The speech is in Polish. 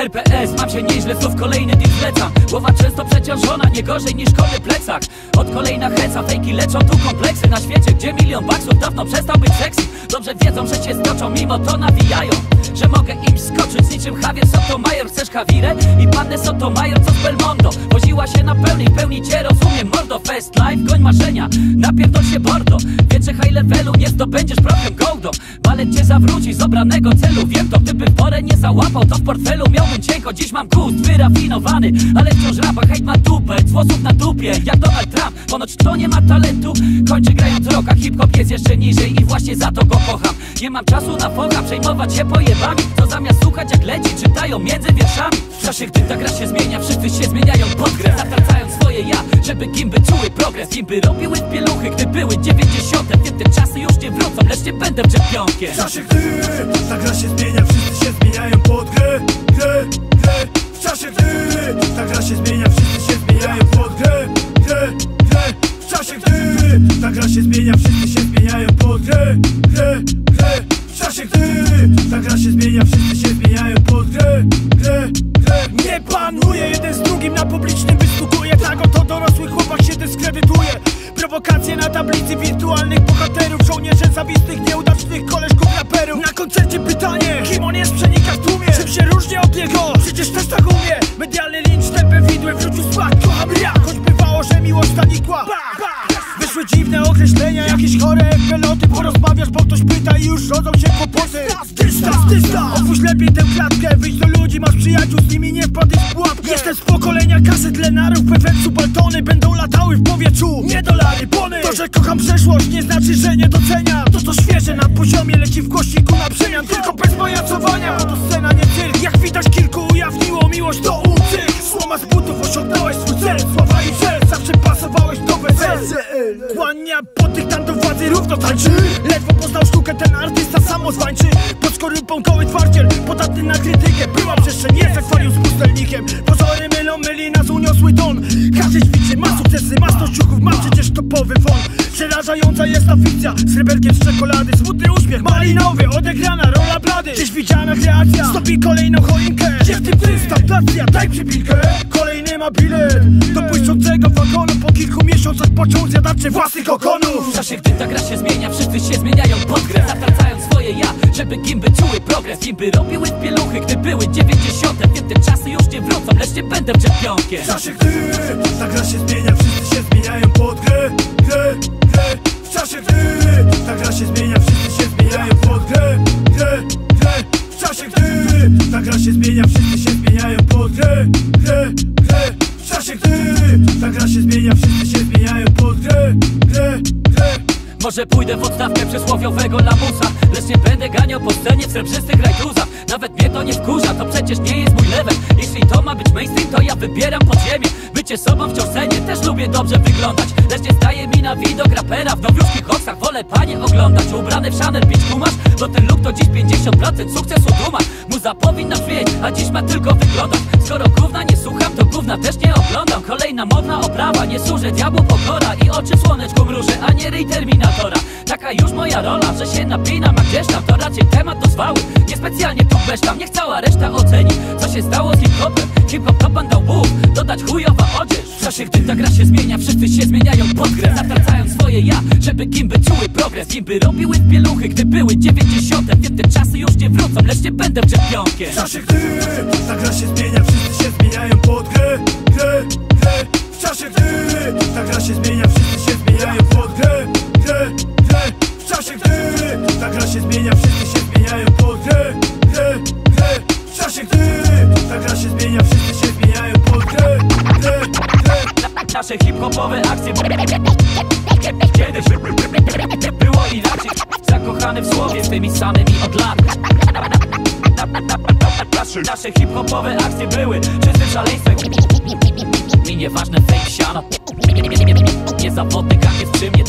RPS, mam się nieźle, znów kolejny deal zlecam. Głowa często przeciążona, nie gorzej niż kory plecak. Od kolejna heca, fejki leczą tu kompleksy. Na świecie, gdzie milion baksów dawno przestał być sexy. Dobrze wiedzą, że cię skoczą, mimo to nawijają, że mogę im skoczyć z niczym Javier Sotomayor. Chcesz Javierę i pannę Sotomayor, co z Belmondo? Woziła się na pełni, w pełni cię rozumiem, mordo. Fast life, goń marzenia, napierdol się bordo. Więcej high levelu nie zdobędziesz prochem gołdą. Balet cię zawróci z obranego celu, wiem to. Gdyby w porę nie załapał, to w portfelu miałbym cienko. Dziś mam gust wyrafinowany, ale wciąż rapa. Hejt ma dupę, włosów na dupie, jak Donald Trump. Ponoć kto nie ma talentu, kończy grając rocka. Hip-hop jest jeszcze niżej i właśnie za to go kocham. Nie mam czasu na focha, przejmować się pojebami, co zamiast słuchać jak leci, czytają między wierszami. W czasie, gdy ta gra się zmienia, wszyscy się zmieniają pod grę. Zatracając swoje ja, żeby gimby czuły progres. Gimby robiły pieluchy, gdy były 90. Wiem, te czasy już nie wrócą, lecz nie będę czempionkiem. W czasie, gdy ta gra się zmienia, wszyscy się zmieniają pod grę. W czasie, gdy ta gra się zmienia, wszyscy się zmieniają pod grę. W czasie, gdy ta gra się zmienia, wszyscy się zmieniają pod grę. W czasie, gdy ta gra się zmienia, wszyscy się zmieniają pod grę. Nie panuje jeden z drugim na publicznym występuje. Tak oto dorosły chłopak się dyskredytuje. Prowokacje na tablicy wirtualnych bohaterów, żołnierzy zawistych, nieudacznych koleżków raperów. Na koncercie pytanie, kim on jest, przenika w tłumie. Czym się różni od niego? Przecież też tak umie. Medialny lincz, tępe widły, wrzucił smak. Kocham rap, choć bywało, że miłość zanikła. Wyszły dziwne określenia, jakieś chore peloty. Porozmawiasz, bo ktoś pyta i już rodzą się kłopoty. Dystans, otwórz lepiej tę klatkę. Wyjdź do ludzi, masz przyjaciół, z nimi nie wpadł w pułapkę. Jestem z pokolenia kaset Lenarów, pewien subaltony będą latały w powietrzu, nie dolary, pony. To, że kocham przeszłość, nie znaczy, że nie doceniam to, co świeże na poziomie leci w głośniku na przemian. Tylko bez pajacowania, bo to scena, nie cyrk. Jak widać, kilku ujawniło miłość do ucych. Słoma z butów, osiągnąłeś swój cel. Sława i żel, zawsze pasowałeś do wesel. Kłania po tych tam do władzy równo tańczy. Ledwo poznał sztukę ten artysta samozwańczy. Pod skorupą koły twardziel, podatny na krytykę. Była przestrzeń, jest akwarium z pustelnikiem. Pozory mylą, myli nas uniosły ton. Każdy ćwiczy, ma sukcesy, ma sto ciuchów, ma przecież topowy fon. Przerażająca jest ta fikcja, z rebelkiem z czekolady. Smutny uśmiech, malinowy, odegrana rola blady. Czyś widziana kreacja, stopi kolejną choinkę. Gdzie w tym ty, stagnacja, daj przypilkę. Kolejny ma bilet do puszczącego wagonu. Po kilku miesiącach począł zjadacze własnych okonów. W czasie, gdy ta gra się zmienia, wszyscy się zmieniają pod grę. Zatracając swoje ja, żeby gimby czuły progres. Gimby robiły pieluchy, gdy były 90. Wiem, te czasy już nie wrócą, lecz nie będę czempionkiem. W czasie, gdy ta gra się zmienia, wszyscy się zmieniają pod grę. W czasie, gdy ta gra się zmienia, wszyscy się zmieniają pod grę. W czasie, gdy ta gra się zmienia, wszyscy się zmieniają pod grę. W czasie, gdy ta gra się zmienia, wszyscy się zmieniają pod grę. Może pójdę w odstawkę przysłowiowego lamusa, lecz nie będę ganiał po scenie w srebrzystych rajtuzach. Nawet mnie to nie wkurza, to przecież nie jest mój level. Jeśli to ma być mainstream, to ja wybieram podziemie. Bycie sobą w scenie, też lubię dobrze wyglądać, lecz nie staje mi na widok rapera w nowiuszkich oksach. Wolę panie oglądać, ubrany w Chanel, pić kumasz, bo ten look to dziś 50% sukcesu duma. Muza powinna brzmieć, a dziś ma tylko wyglądać. Skoro gówna nie słucham, to gówna też nie oglądam. Kolejna modna oprawa, nie służę diabłu pokora. I oczy w słoneczku mrużę, a nie ryj Terminatora. Taka już moja rola, że się napinam, a gdzieś tam to raczej temat do zwały. Niespecjalnie tu besztam, niech cała reszta oceni, co się stało z hip-hopem. Hip-hop to pan dał Bóg, dodać chujowa odzież. W czasie, gdy ta gra się zmienia, wszyscy się zmieniają pod grę. Zatracając swoje ja, żeby gimby czuły progres. Gimby robiły pieluchy, gdy były 90. Wiem, te czasy już nie wrócą, lecz nie będę czempionkiem. W czasie, gdy ta gra się zmienia, wszyscy się zmieniają pod grę. W czasie, gdy ta gra się zmienia, wszyscy się zmieniają pod grę. W czasie, gdy ta gra się zmienia, wszyscy się zmieniają pod grę. W czasie, gdy ta gra się zmienia, wszyscy się zmieniają pod grę. Nasze hip-hopowe akcje kiedyś było inaczej. Zakochany w słowie, z tymi samymi od lat. Nasze hip-hopowe akcje były czystym szaleństwem. Mi nieważne fake siano, niezawodny gang jest przy mnie.